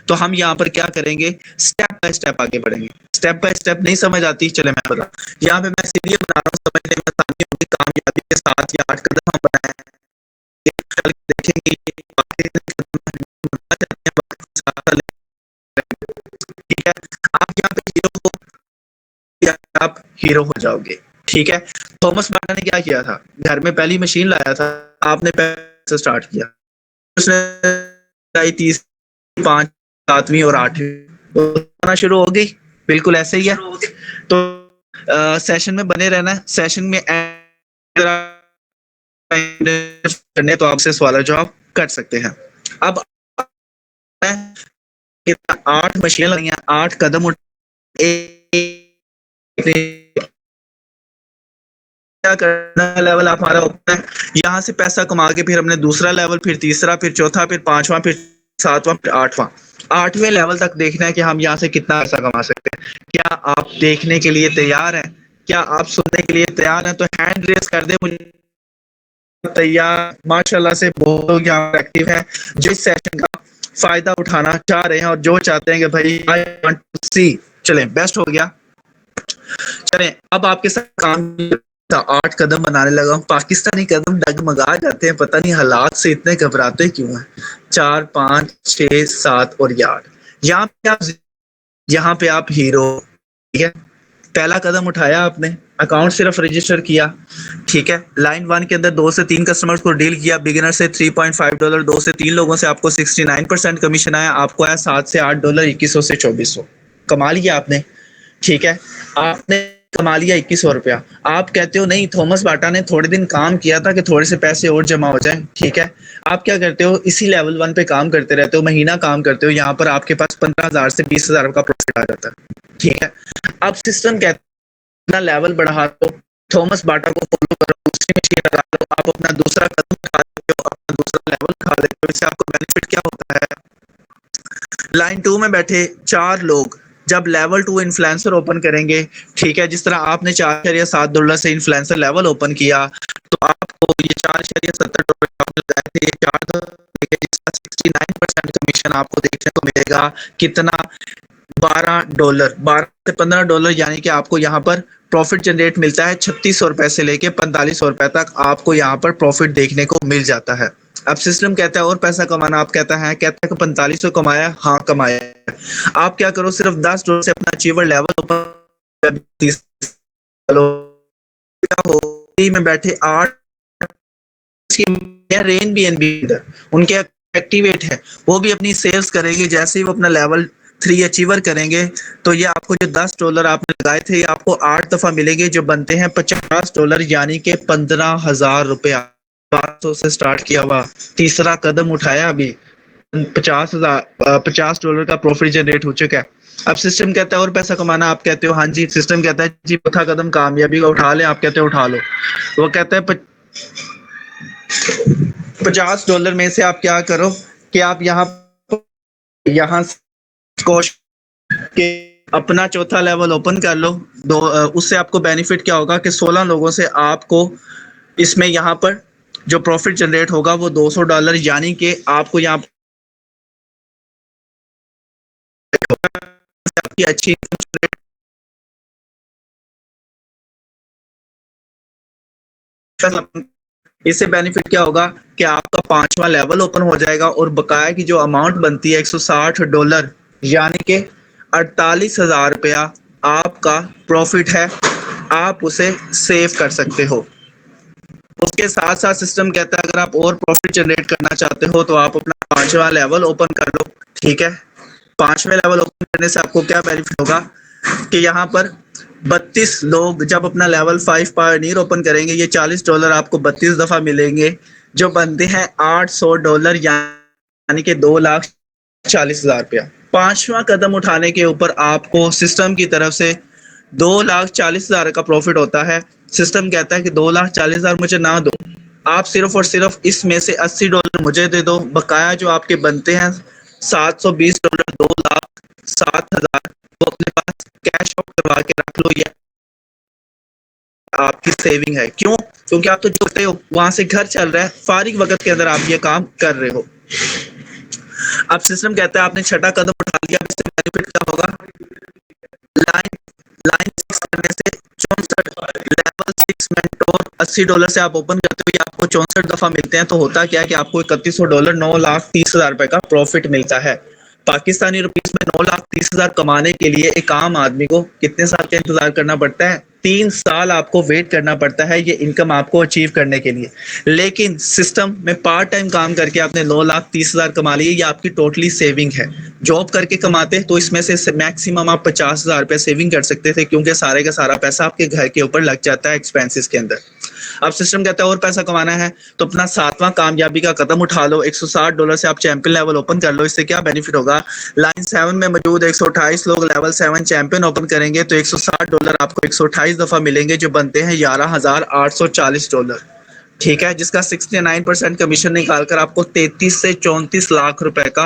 तो हम यहाँ पर क्या करेंगे? स्टेप बाय स्टेप आगे बढ़ेंगे। स्टेप बाय स्टेप नहीं समझ आती, चले मैं बता, यहाँ पे मैं सीढ़ियां बना रहा हूँ, समझने में आसानी होगी। कामयाबी के 7 या 8 कदम हम बनाए हैं, देखेंगे ठीक है? आप यहाँ पे हीरो हो या आप हीरो हो जाओगे, ठीक है? थॉमस बाटा ने क्या किया था? घर में पहली मशीन लाया था, आपने पैसे स्टार्ट किया, उसने 30, 5, 7वीं और 8वीं शुरू हो गई। बिल्कुल ऐसे ही है। तो सेशन में बने रहना है। सेशन में करने तो आपसे सवाल जवाब कर सकते हैं। अब 8 मशीनें लगी हैं, 8 कदम क्या करना लेवल हमारा होता है, यहाँ से पैसा कमा के फिर हमने दूसरा लेवल, फिर तीसरा, फिर चौथा, फिर 5वां, फिर 7वां, फिर 8वां। 8वें लेवल तक देखना है कि हम यहाँ से कितना पैसा कमा सकते हैं। क्या आप देखने के लिए तैयार हैं? क्या आप सुनने के लिए तैयार हैं? तो हैंड रेस कर दे मुझे तैयार माशाल्लाह से बहुत लोग यहाँ पर एक्टिव हैं जो इस सेशन का फायदा उठाना चाह रहे हैं और जो चाहते हैं कि भाई आई वांट टू सी। चलें, बेस्ट हो गया। चलें, अब आपके साथ काम 8 कदम बनाने लगा हूँ। पाकिस्तानी कदम डगमगा जाते हैं, पता नहीं हालात से इतने घबराते क्यों हैं। 4, 5, 6, 7 और यार यहाँ पे आप हीरो। ठीक है, पहला कदम उठाया आपने, अकाउंट सिर्फ रजिस्टर किया। ठीक है, लाइन 1 के अंदर 2 से 3 कस्टमर्स को डील किया, बिगिनर से $3.5, 2 से 3 लोगों से आपको 69% कमीशन आया, आपको आया $7 से $8, 2100 से 2400। कमा लिया आपने। ठीक है, आपने कमा लिया ₹2100। आप कहते हो नहीं, थॉमस बाटा ने थोड़े दिन काम किया था कि थोड़े से पैसे और जमा हो जाएं। ठीक है, आप क्या करते हो, इसी लेवल 1 पे काम करते रहते हो, महीना काम करते हो, यहाँ पर आपके पास 15,000 से 20,000 का प्रॉफिट आ जाता है। ठीक है, अब सिस्टम कहता है अपना लेवल बढ़ा लो, थॉमस बाटा को फॉलो करो, दूसरी मशीन लगा लो, आप अपना दूसरा कदम उठा लेते हो, अपना दूसरा लेवल उठा लेते हो। इससे आपको बेनिफिट क्या होता है, लाइन 2 में बैठे 4 लोग जब लेवल 2 इन्फ्लुएंसर ओपन करेंगे, ठीक है, जिस तरह आपने $4.7 से इन्फ्लुएंसर लेवल ओपन किया, तो आपको ये $4.70 आपने लगाए थे, ये 4 जिसका 69% कमीशन आपको देखने को मिलेगा। कितना, $12, $12 से $15, यानी कि आपको यहाँ पर प्रॉफिट जनरेट मिलता है। ₹3600 से लेके ₹4500 तक आपको यहाँ पर प्रॉफिट देखने को मिल जाता है। अब सिस्टम कहता है और पैसा कमाना, आप कहता है कि 4500 कमाया, हाँ कमाया। आप क्या करो, सिर्फ $10 से अपना अचीवर लेवल ऊपर हो में बैठे 8 रेन बी एन बी उनके एक्टिवेट है, वो भी अपनी सेल्स करेंगे। जैसे ही वो अपना लेवल 3 अचीवर करेंगे, तो ये आपको जो $10 आपने लगाए थे, ये आपको 8 दफा मिलेंगे, जो बनते हैं $50, यानी कि ₹15,000। 500 से स्टार्ट किया हुआ, तीसरा कदम उठाया, अभी $50 का प्रॉफिट जनरेट हो चुका है। अब सिस्टम कहता है और पैसा कमाना, आप कहते हो हाँ जी। सिस्टम कहता है जी चौथा कदम कामयाबी का उठा ले, आप कहते हो उठा लो। वो कहता है $50 में से आप क्या करो कि आप यहाँ के अपना चौथा लेवल ओपन कर लो। उससे आपको बेनिफिट क्या होगा कि 16 लोगों से आपको इसमें यहाँ पर जो प्रॉफिट जनरेट होगा वो $200, यानी कि आपको यहाँ आपकी अच्छी इससे बेनिफिट क्या होगा कि आपका 5वां लेवल ओपन हो जाएगा और बकाया की जो अमाउंट बनती है $160, यानी कि ₹48,000 आपका प्रॉफिट है, आप उसे सेव कर सकते हो। उसके साथ साथ सिस्टम कहता है अगर आप और प्रॉफिट जनरेट करना चाहते हो तो आप अपना 5वां लेवल ओपन कर लो। ठीक है, 5वें लेवल ओपन करने से आपको क्या बेनिफिट होगा कि यहाँ पर 32 लोग जब अपना लेवल 5 पायनियर ओपन करेंगे, ये $40 आपको 32 दफा मिलेंगे, जो बनते हैं $800, यानी कि $2,40,000। 5वां कदम उठाने के ऊपर आपको सिस्टम की तरफ से $2,40,000 का प्रॉफिट होता है। सिस्टम कहता है कि $2,40,000 मुझे ना दो, आप सिर्फ और सिर्फ इसमें से $80 मुझे दे दो, बकाया जो आपके बनते हैं $720, 2,07,000 वो अपने पास कैश आउट करवा के रख लो। ये आपकी सेविंग है। क्यों? क्योंकि आप तो जोड़ते हो, वहां से घर चल रहा है, फारिग वक्त के अंदर आप ये काम कर रहे हो। अब सिस्टम कहता है आपने छठा कदम उठा लिया, इससे बेनिफिट क्या होगा, लाइन लाइन 6 करने से 64 लेवल 6 मेंटोर $80 से आप ओपन करते हो, ये आपको 64 दफा मिलते हैं। तो होता क्या है कि आपको $3100, $9,30,000 का प्रॉफिट मिलता है। पाकिस्तानी रुपीस में 9,30,000 कमाने के लिए एक आम आदमी को कितने साल का इंतजार करना पड़ता है? 3 साल आपको वेट करना पड़ता है ये इनकम आपको अचीव करने के लिए। लेकिन सिस्टम में पार्ट टाइम काम करके आपने 9,30,000 कमा लिए, ये आपकी टोटली सेविंग है। जॉब करके कमाते तो इसमें से मैक्सिमम आप $50,000 सेविंग कर सकते थे, क्योंकि सारे का सारा पैसा आपके घर के ऊपर लग जाता है एक्सपेंसेस के अंदर। अब सिस्टम कहता है और पैसा कमाना है तो अपना 7वां कामयाबी का कदम उठा लो, $160 से आप चैंपियन लेवल ओपन कर लो। इससे क्या बेनिफिट होगा, लाइन 7 में मौजूद 128 लोग लेवल 7 चैंपियन ओपन करेंगे, तो $160 आपको 128 दफा मिलेंगे, जो बनते हैं $11,840। ठीक है, जिसका 69% कमीशन निकालकर आपको 33 से 34 लाख रुपए का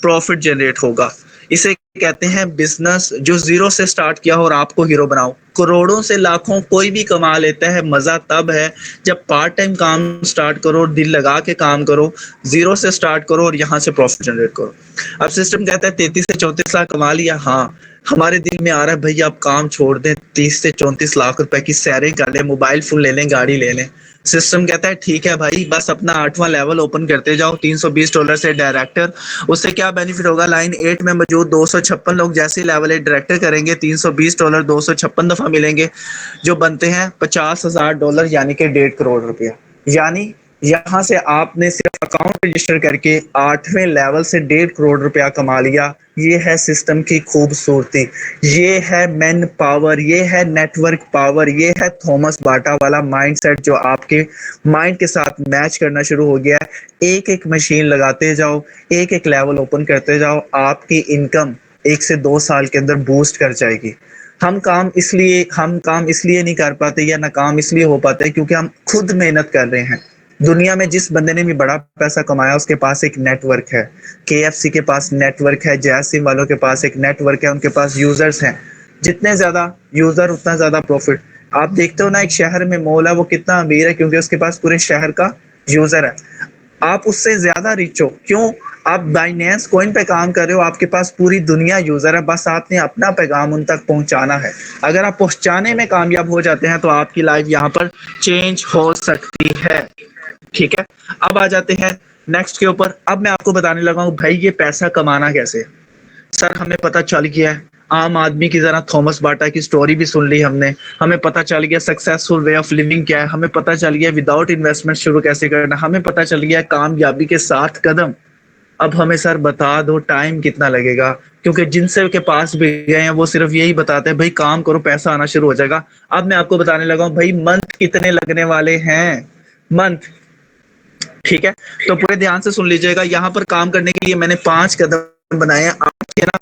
प्रॉफिट जनरेट होगा। इसे कहते हैं बिजनेस जो जीरो से स्टार्ट किया हो और आपको हीरो बनाओ। करोड़ों से लाखों कोई भी कमा लेता है, मजा तब है जब पार्ट टाइम काम स्टार्ट करो, दिल लगा के काम करो, जीरो से स्टार्ट करो और यहाँ से प्रॉफिट जनरेट करो। अब सिस्टम कहता है 33 से 34 लाख कमा लिया, हाँ हमारे दिल में आ रहा है भैया अब काम छोड़ दें, 30 से 34 लाख रुपए की सैलरी कर लें, मोबाइल फोन ले लें, गाड़ी ले लें। सिस्टम कहता है ठीक है भाई, बस अपना 8वां लेवल ओपन करते जाओ, $320 से डायरेक्टर। उससे क्या बेनिफिट होगा, लाइन 8 में मौजूद 256 लोग जैसे लेवल 8 डायरेक्टर करेंगे, $320 256 दफा मिलेंगे, जो बनते हैं $50,000, यानी कि 1.5 करोड़ रुपया। यानी यहाँ से आपने सिर्फ अकाउंट रजिस्टर करके 8वें लेवल से 1.5 करोड़ रुपया कमा लिया। ये है सिस्टम की खूबसूरती, ये है मैन पावर, ये है नेटवर्क पावर, ये है थॉमस बाटा वाला माइंडसेट जो आपके माइंड के साथ मैच करना शुरू हो गया है। एक एक मशीन लगाते जाओ, एक एक लेवल ओपन करते जाओ, आपकी इनकम 1 से 2 साल के अंदर बूस्ट कर जाएगी। हम काम इसलिए नहीं कर पाते या नाकाम इसलिए हो पाते हैं क्योंकि हम खुद मेहनत कर रहे हैं। दुनिया में जिस बंदे ने भी बड़ा पैसा कमाया उसके पास एक नेटवर्क है। केएफसी के पास नेटवर्क है, जय सिंह वालों के पास एक नेटवर्क है, उनके पास यूजर्स हैं। जितने ज्यादा यूजर उतना ज्यादा प्रॉफिट। आप देखते हो ना, एक शहर में मॉल है, वो कितना अमीर है क्योंकि उसके पास पूरे शहर का यूजर है। आप उससे ज्यादा रिच हो क्यों? आप बाइनेंस कॉइन पे काम कर रहे हो, आपके पास पूरी दुनिया यूजर है, बस आपने अपना पैगाम उन तक पहुंचाना है। अगर आप पहुंचाने में कामयाब हो जाते हैं तो आपकी लाइफ यहाँ पर चेंज हो सकती है। ठीक है, अब आ जाते हैं नेक्स्ट के ऊपर। अब मैं आपको बताने लगा हूँ भाई ये पैसा कमाना कैसे। सर हमें पता चल गया है, आम आदमी की जरा थॉमस बाटा की स्टोरी भी सुन ली हमने, हमें पता चल गया सक्सेसफुल वे ऑफ लिविंग क्या है, हमें पता चल गया विदाउट इन्वेस्टमेंट शुरू कैसे करना, हमें पता चल गया कामयाबी के 7 कदम। अब हमें सर बता दो टाइम कितना लगेगा, क्योंकि जिनसे के पास भी गए हैं वो सिर्फ यही बताते हैं भाई काम करो पैसा आना शुरू हो जाएगा। अब मैं आपको बताने लगा हूँ भाई मंथ कितने लगने वाले हैं, मंथ। ठीक है, तो पूरे ध्यान से सुन लीजिएगा। यहाँ पर काम करने के लिए मैंने 5 कदम बनाए हैं। आज के ना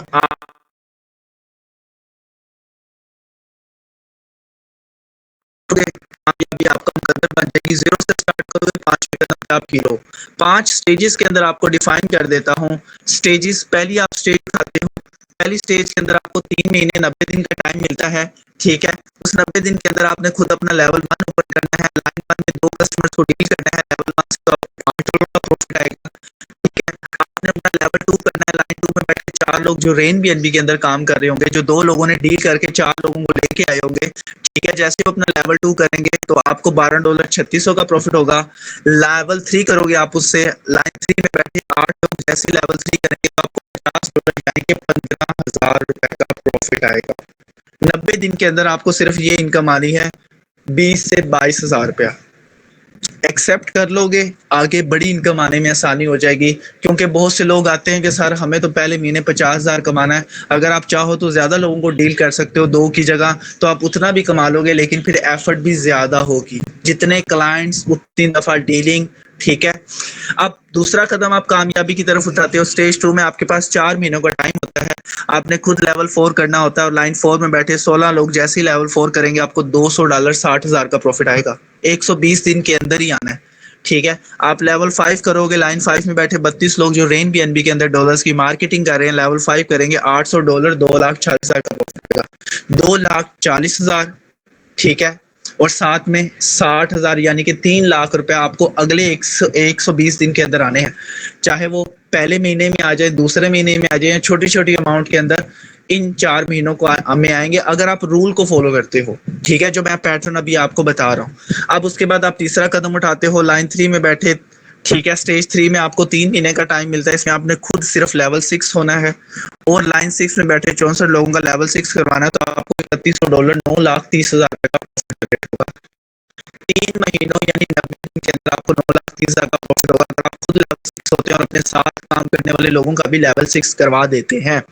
कामयाबी आपका मुकद्दर बन जाएगी। जीरो से स्टार्ट करोगे, 5 कदम पे आप हीरो। 5 स्टेजेस के अंदर आपको डिफाइन कर देता हूँ। स्टेजेस, पहली आप स्टेज उठाते हो, पहली स्टेज के अंदर आपको 3 महीने 90 दिन का टाइम मिलता है। ठीक है, उस 90 दिन के अंदर आपने खुद अपना लेवल 1 ओपन करना है, लाइन 1 में 2 कस्टमर्स को डील करना है, लेवल 1 से तो आपको $5 का प्रॉफिट आएगा। ठीक है, आपने अपना लेवल 2 करना है, लाइन 2 में बैठ के 4 लोग जो रेन बीएनबी के अंदर काम कर रहे होंगे, जो 2 लोगों ने डील करके 4 लोगों को लेके आए होंगे। ठीक है, जैसे वो अपना लेवल 2 करेंगे तो आपको $12 $3600 का प्रॉफिट होगा। लेवल 3 करोगे आप उससे, लाइन 3 में बैठे 8 लोग जैसे लेवल 3 करेंगे तो आपको $50 यानी कि $15,000 का प्रॉफिट आएगा। 90 दिन के अंदर आपको सिर्फ ये इनकम आनी है 20 से 22 हज़ार रुपया। एक्सेप्ट कर लोगे, आगे बड़ी इनकम आने में आसानी हो जाएगी। क्योंकि बहुत से लोग आते हैं कि सर हमें तो पहले महीने 50,000 कमाना है। अगर आप चाहो तो ज्यादा लोगों को डील कर सकते हो, 2 की जगह तो आप उतना भी कमा लोगे, लेकिन फिर एफर्ट भी ज्यादा होगी, जितने क्लाइंट्स उतनी दफा डीलिंग। ठीक है, अब दूसरा कदम आप कामयाबी की तरफ उठाते हो। स्टेज 2 में आपके पास 4 महीनों का टाइम होता है, आपने खुद लेवल 4 करना होता है और लाइन 4 में बैठे 16 लोग जैसे ही लेवल 4 करेंगे आपको $200 60,000 का प्रॉफिट आएगा। 120 दिन के अंदर ही आना है। ठीक है, आप लेवल 5 करोगे, लाइन 5 में बैठे 32 लोग जो रेन बीएनबी के अंदर डॉलर्स की मार्केटिंग कर रहे हैं, लेवल 5 करेंगे, $800 2,40,000 का प्रॉफिट आएगा, 2,40,000। ठीक है, और साथ में 60,000 यानी कि 3 लाख रुपए आपको अगले 120 दिन के अंदर आने हैं। चाहे वो पहले महीने में आ जाए, दूसरे महीने में आ जाए, छोटी छोटी अमाउंट के अंदर इन 4 महीनों को में आएंगे अगर आप रूल को फॉलो करते हो। ठीक है, जो मैं पैटर्न अभी आपको बता रहा हूँ। अब उसके बाद आप तीसरा कदम उठाते हो, लाइन 3 में बैठे। ठीक है, स्टेज 3 में आपको 3 महीने का टाइम मिलता है, इसमें आपने खुद सिर्फ लेवल 6 होना है और लाइन 6 में बैठे 64 लोगों का लेवल 6 करवाना है, तो आपको $3100 $9,30,000 का प्रॉफिट होगा। 3 महीनों यानी 90 दिन के अंदर आपको 9,30,000 का प्रॉफिट होगा अगर आप खुद लेवल 6 होते हैं और अपने साथ काम करने वाले लोगों का भी लेवल 6 करवा देते हैं।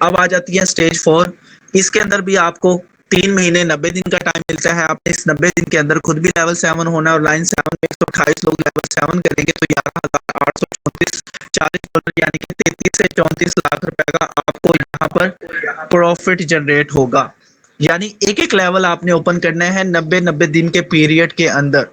अब आ जाती है स्टेज 4। इसके अंदर भी आपको 3 महीने 90 दिन का टाइम मिलता है। आपने इस 90 दिन के अंदर खुद भी लेवल 7 होना है और लाइन 7 में 128 लोग लेवल 7 करेंगे तो 11,834 $40 यानी कि 33 से 34 लाख रुपए का आपको यहाँ पर प्रॉफिट जनरेट होगा। यानी एक एक लेवल आपने ओपन करना है 90 90 दिन के पीरियड के अंदर।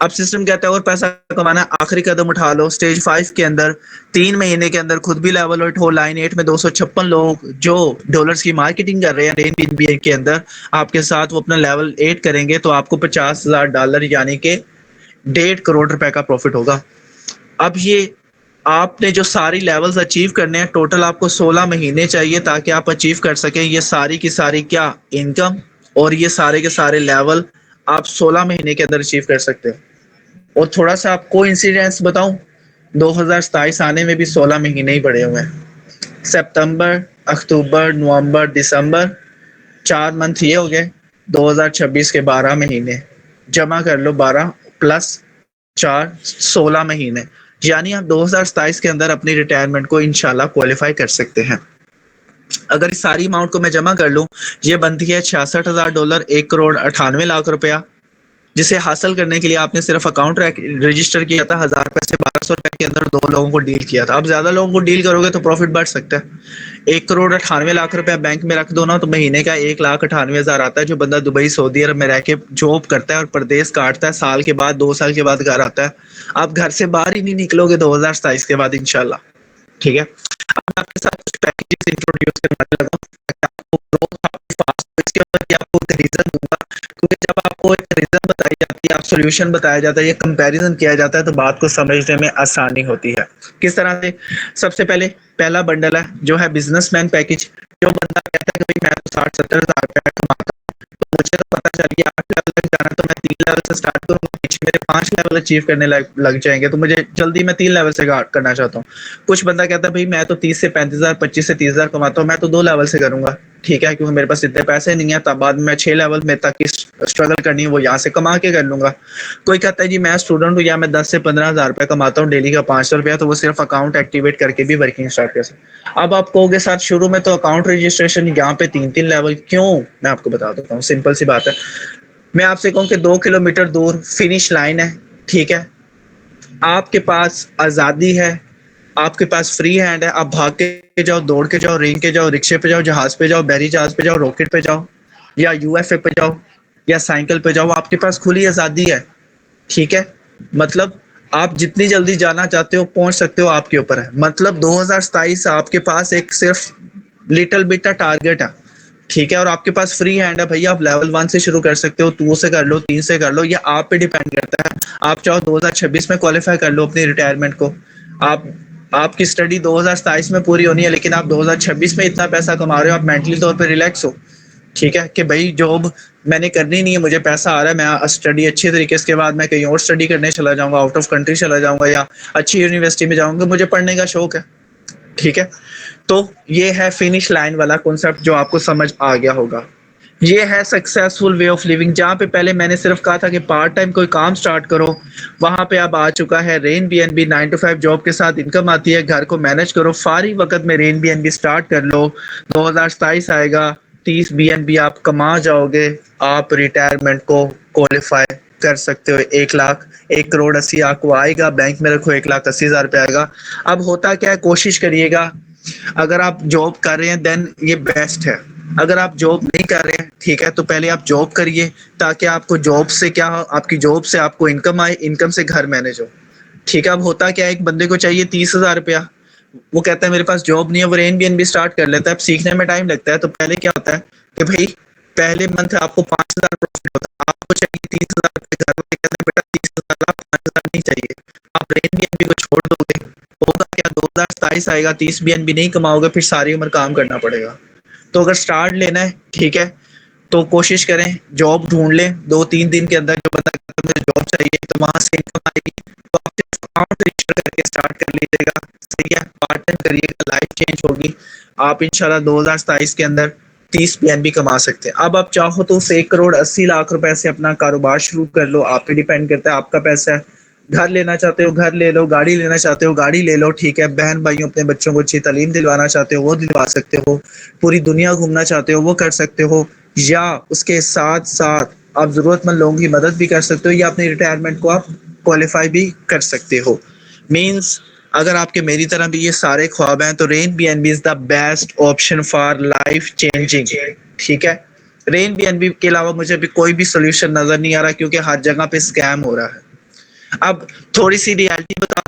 अब सिस्टम कहता है और पैसा कमाना है, आखिरी कदम उठा लो। स्टेज 5 के अंदर 3 महीने के अंदर खुद भी लेवल आउट हो। लाइन 8 में 256 लोग जो डॉलर्स की मार्केटिंग कर रहे हैं रेन के अंदर आपके साथ, वो अपना लेवल 8 करेंगे तो आपको $50,000 यानी कि 1.5 करोड़ का प्रॉफिट होगा। अब ये आपने जो सारी लेवल्स अचीव करने हैं, टोटल आपको 16 महीने चाहिए ताकि आप अचीव कर सकें ये सारी की सारी क्या इनकम और ये सारे के सारे लेवल आप 16 महीने के अंदर अचीव कर सकते हो। और थोड़ा सा आपको इंसिडेंस बताऊं, 2027 आने में भी 16 महीने ही पड़े हुए हैं। सितंबर, अक्टूबर, नवंबर, दिसंबर, 4 मंथ ये हो गए। 2026 के 12 महीने जमा कर लो, 12 प्लस 4, 16 महीने, यानी आप 2027 के अंदर अपनी रिटायरमेंट को इंशाल्लाह क्वालिफाई कर सकते हैं। अगर इस सारी अमाउंट को मैं जमा कर लूं, ये बनती है $66,000, 1 करोड़ 98 लाख रुपया, जिसे हासिल करने के लिए आपने सिर्फ अकाउंट रजिस्टर किया था, 1000 रुपए से 1200 रुपए के अंदर 2 लोगों को डील किया था। अब ज्यादा लोगों को डील करोगे तो प्रॉफिट बढ़ सकता है। 1 करोड़ 98 लाख रुपया बैंक में रख दो ना, तो महीने का 1,98,000 आता है। जो बंदा दुबई सऊदी अरब में रह के जॉब करता है और परदेश काटता है, साल के बाद 2 साल के बाद घर आता है, आप घर से बाहर ही नहीं निकलोगे 2027 के बाद इंशाल्लाह। ठीक है, अब मैं आपके साथ कुछ पैकेजेस इंट्रोड्यूस करने लगा हूं ताकि आपको ग्रोथ आपकी फास्ट हो। इसके ऊपर भी आपको एक रीजन दूंगा, क्योंकि जब आपको एक रीजन बताई जाती है, आप सॉल्यूशन बताया जाता है, ये कंपैरिजन किया जाता है, तो बात को समझने में आसानी होती है। किस तरह से? सबसे पहले पहला बंडल है जो है बिजनेसमैन पैकेज। जो बंदा कहता है कि भाई मैं तो 60-70 हज़ार रुपया कमाता हूं, तो मुझे तो पता चल गया 8 लेवल तक जाना, तो मैं 3 लेवल से स्टार्ट करूंगा, पीछे मेरे 5 लेवल अचीव करने लग जाएंगे, तो मुझे जल्दी मैं 3 लेवल से करना चाहता हूँ। कुछ बंदा कहता है भाई मैं तो 30 से 35 हज़ार, 25 से 30 हज़ार कमाता हूँ, मैं तो 2 लेवल से करूंगा। ठीक है, क्योंकि मेरे पास इतने पैसे नहीं है, तब बाद में मैं 6 लेवल में तक स्ट्रगल करनी है वो यहाँ से कमा के कर लूंगा। कोई कहता है जी मैं स्टूडेंट हूँ या मैं 10 से 15 हज़ार रुपया कमाता हूँ, डेली का 500 रुपया, तो वो सिर्फ अकाउंट एक्टिवेट करके भी वर्किंग स्टार्ट कर सकते। अब आप कहोगे सर शुरू में तो अकाउंट रजिस्ट्रेशन यहाँ पे 3-3 लेवल क्यों? मैं आपको बता देता हूँ, सिंपल सी बात है। मैं आपसे कहूँ कि 2 किलोमीटर दूर फिनिश लाइन है। ठीक है, आपके पास आज़ादी है, आपके पास फ्री हैंड है, आप भाग के जाओ, दौड़ के जाओ, रेंग के जाओ, रिक्शे पे जाओ, जहाज पे जाओ, बैरी जहाज पे जाओ, रॉकेट पे जाओ, या यूएफए पे जाओ, या साइकिल पे जाओ, आपके पास खुली आज़ादी है। ठीक है, मतलब आप जितनी जल्दी जाना चाहते हो पहुंच सकते हो, आपके ऊपर है। मतलब 2027 आपके पास एक सिर्फ लिटिल बिट का टारगेट है। ठीक है, और आपके पास फ्री हैंड है भैया, आप लेवल 1 से शुरू कर सकते हो, 2 से कर लो, 3 से कर लो, ये आप पे डिपेंड करता है। आप चाहो 2026 में क्वालिफाई कर लो अपनी रिटायरमेंट को। आप आपकी स्टडी 2027 में पूरी होनी है, लेकिन आप 2026 में इतना पैसा कमा रहे हो, आप मेंटली तौर पे रिलैक्स हो। ठीक है, कि भाई जॉब मैंने करनी नहीं है, मुझे पैसा आ रहा है, मैं स्टडी अच्छी तरीके से, के बाद मैं कहीं और स्टडी करने चला जाऊंगा, आउट ऑफ कंट्री चला जाऊंगा, या अच्छी यूनिवर्सिटी में जाऊंगा, मुझे पढ़ने का शौक है। ठीक है, तो ये है फिनिश लाइन वाला कॉन्सेप्ट जो आपको समझ आ गया होगा। ये है सक्सेसफुल वे ऑफ लिविंग। जहाँ पे पहले मैंने सिर्फ कहा था कि पार्ट टाइम कोई काम स्टार्ट करो, वहां पे अब आ चुका है rain B N B. 9 to 5 job के साथ इनकम आती है, घर को मैनेज करो, फारी वक्त में rain B N B start कर लो। 2027 आएगा, 30 बी एन बी आप कमा जाओगे, आप रिटायरमेंट को क्वालिफाई कर सकते हो। 1 लाख 1 करोड़ 80 आपको आएगा, बैंक में रखो, 1,80,000 रुपये आएगा। अब होता क्या है, कोशिश करिएगा, अगर आप जॉब कर रहे हैं देन ये बेस्ट है। अगर आप जॉब नहीं कर रहे हैं, ठीक है, तो पहले आप जॉब करिए, ताकि आपको जॉब से क्या हो, आपकी जॉब से आपको इनकम आए, इनकम से घर मैनेज हो। ठीक है, अब होता क्या है, एक बंदे को चाहिए 30,000 रुपया, वो कहता है मेरे पास जॉब नहीं है, वो एन बी स्टार्ट कर लेता है। अब सीखने में टाइम लगता है, तो पहले क्या होता है कि भाई पहले मंथ आपको 5,000 प्रॉफिट होता है, आपको चाहिए 30,000 रुपये, घर वाले कहते हैं बेटा 30,000 5,000 नहीं चाहिए, आप एन बी को छोड़ दोगे। होगा क्या, 2027 आएगा, 30 बी एन बी नहीं कमाओगे, फिर सारी उम्र काम करना पड़ेगा। तो अगर स्टार्ट लेना है, ठीक है, तो कोशिश करें जॉब ढूंढ लें 2-3 दिन के अंदर। जो बंदा कहता है मुझे जॉब चाहिए, तो वहां से इनकम आएगी, तो आप सिर्फ अकाउंट रजिस्टर करके स्टार्ट कर लीजिएगा। सही है, पार्ट टाइम करिएगा, लाइफ चेंज होगी, आप इंशाल्लाह 2027 के अंदर 30 पीएनबी कमा सकते हैं। अब आप चाहो तो उस 1 करोड़ 80 लाख रुपए से अपना कारोबार शुरू कर लो, आप पे डिपेंड करता है, आपका पैसा है। घर लेना चाहते हो घर ले लो, गाड़ी लेना चाहते हो गाड़ी ले लो। ठीक है, बहन भाइयों अपने बच्चों को अच्छी तालीम दिलवाना चाहते हो वो दिलवा सकते हो, पूरी दुनिया घूमना चाहते हो वो कर सकते हो, या उसके साथ साथ आप जरूरतमंद लोगों की मदद भी कर सकते हो, या अपनी रिटायरमेंट को आप क्वालिफाई भी कर सकते हो। मीन्स अगर आपके मेरी तरह भी ये सारे ख्वाब हैं, तो rain B N B is the best option for life changing. ठीक है, रेन बी एन बी के अलावा मुझे भी कोई भी सोल्यूशन नजर नहीं आ रहा, क्योंकि हर जगह पे स्कैम हो रहा है। अब थोड़ी सी रियलिटी बता,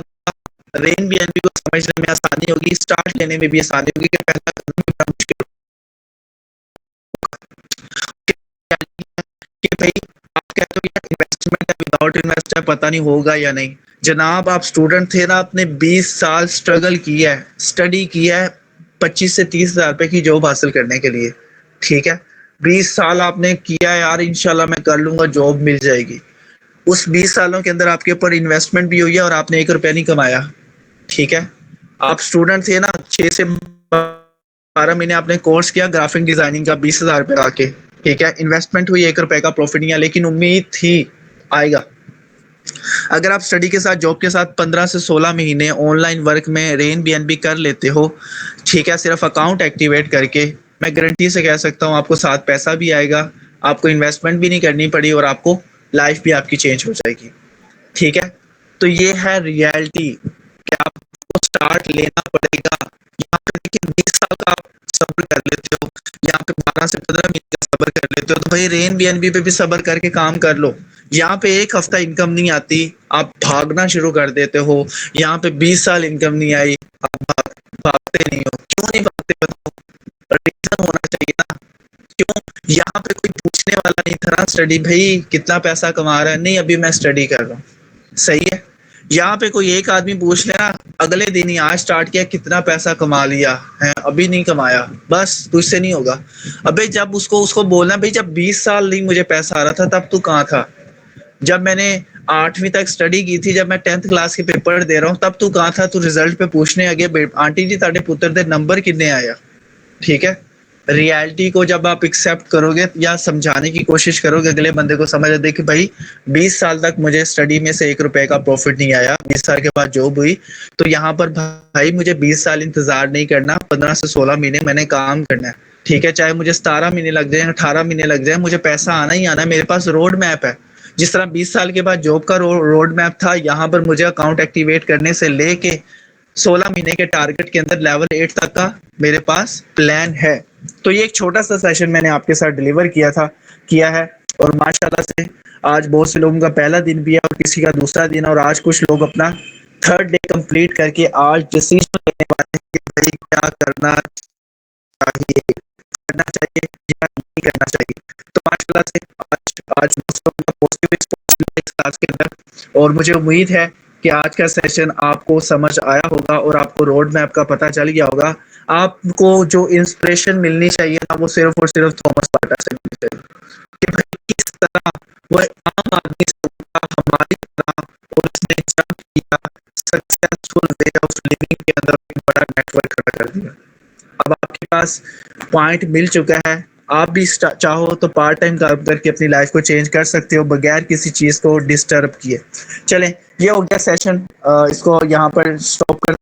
रेन बीएनबी को समझने में आसानी होगी, स्टार्ट लेने में भी आसानी होगी कि पहला कदम भी बड़ा मुश्किल होगा कि भाई आप कहते हो यार इन्वेस्टमेंट है, विदाउट इन्वेस्टर पता नहीं होगा या नहीं। जनाब आप स्टूडेंट थे ना, आपने 20 साल स्ट्रगल किया है, स्टडी किया है 25 से 30 हज़ार रुपए की जॉब हासिल करने के लिए, ठीक है? 20 साल आपने किया है यार, इंशाल्लाह मैं कर लूंगा, जॉब मिल जाएगी। उस 20 सालों के अंदर आपके ऊपर इन्वेस्टमेंट भी हुई है और आपने 1 रुपया नहीं कमाया, ठीक है? आप स्टूडेंट थे ना, 6 से 12 महीने आपने कोर्स किया ग्राफिक डिजाइनिंग का 20 हज़ार रुपये आके, ठीक है? इन्वेस्टमेंट हुई, 1 रुपए का प्रॉफिट नहीं है, लेकिन उम्मीद थी आएगा। अगर आप स्टडी के साथ जॉब के साथ 15 से 16 महीने ऑनलाइन वर्क में रेन बीएनबी कर लेते हो, ठीक है, सिर्फ अकाउंट एक्टिवेट करके, मैं गारंटी से कह सकता हूँ आपको साथ पैसा भी आएगा, आपको इन्वेस्टमेंट भी नहीं करनी पड़ी और आपको लाइफ भी आपकी चेंज हो जाएगी, ठीक है? तो ये है रियलिटी कि आपको स्टार्ट लेना पड़ेगा। यहाँ पे देखिए 20 साल का आप सब्र कर लेते हो, यहाँ पे 12 से 15 महीने का सब्र कर लेते हो, तो भाई रेन बीएनबी पे भी सब्र करके काम कर लो। यहाँ पे 1 हफ्ता इनकम नहीं आती, आप भागना शुरू कर देते हो। यहाँ पे 20 साल इनकम नहीं आई, आप भागते नहीं हो। क्यों नहीं भागते बताओ? रीजन होना चाहिए ना। क्यों? यहाँ पे कोई पूछने वाला नहीं था ना, स्टडी भाई कितना पैसा कमा रहा है, नहीं अभी मैं स्टडी कर रहा हूँ, सही है? यहाँ पे कोई एक आदमी पूछ लेना अगले दिन ही, आज स्टार्ट किया कितना पैसा कमा लिया है, अभी नहीं कमाया, बस तुझसे नहीं होगा। अबे जब उसको उसको बोलना भाई जब 20 साल नहीं मुझे पैसा आ रहा था तब तू कहाँ था? जब मैंने 8वीं तक स्टडी की थी, जब मैं 10th क्लास के पेपर दे रहा हूँ तब तू कहाँ था? तू रिजल्ट पे पूछने आगे आंटी जी ताड़े पुत्र दे नंबर कितने आया, ठीक है? रियलिटी को जब आप एक्सेप्ट करोगे या समझाने की कोशिश करोगे अगले बंदे को, समझ दे कि भाई 20 साल तक मुझे स्टडी में से 1 रुपए का प्रॉफिट नहीं आया, 20 साल के बाद जॉब हुई, तो यहाँ पर भाई मुझे 20 साल इंतजार नहीं करना, 15 से 16 महीने मैंने काम करना है, ठीक है? चाहे मुझे 17 महीने लग जाए, 18 महीने लग जाए, मुझे पैसा आना ही आना है। मेरे पास रोड मैप है, जिस तरह 20 साल के बाद जॉब का रोड मैप था, यहाँ पर मुझे अकाउंट एक्टिवेट करने से लेके 16 महीने के टारगेट के अंदर लेवल 8 तक का मेरे पास प्लान है। तो ये एक छोटा सा सेशन मैंने आपके साथ डिलीवर किया है और माशाल्लाह से आज बहुत से लोगों का पहला दिन भी है और किसी का दूसरा दिन है, और आज कुछ लोग अपना थर्ड डे कंप्लीट करके आज डिसीजन लेने वाले हैं कि भाई क्या करना चाहिए या नहीं करना चाहिए। तो माशाल्लाह से आज आज पॉजिटिव रिस्पॉन्स इस क्लास के अंदर, और मुझे उम्मीद है कि आज का सेशन आपको समझ आया होगा और आपको रोड मैप का पता चल गया होगा। आपको जो इंस्पिरेशन मिलनी चाहिए ना, वो सिर्फ और सिर्फ थॉमस पार्टर से मिलनी चाहिए कि भाई किस तरह वह आम आदमी से उठा हमारी तरह और उसने जंप किया, सक्सेसफुल वे ऑफ लिविंग के अंदर एक बड़ा नेटवर्क खड़ा कर दिया। अब आपके पास पॉइंट मिल चुका है, आप भी चाहो तो पार्ट टाइम काम करके अपनी लाइफ को चेंज कर सकते हो बगैर किसी चीज को डिस्टर्ब किए। चलें, ये हो गया सेशन, इसको यहाँ पर स्टॉप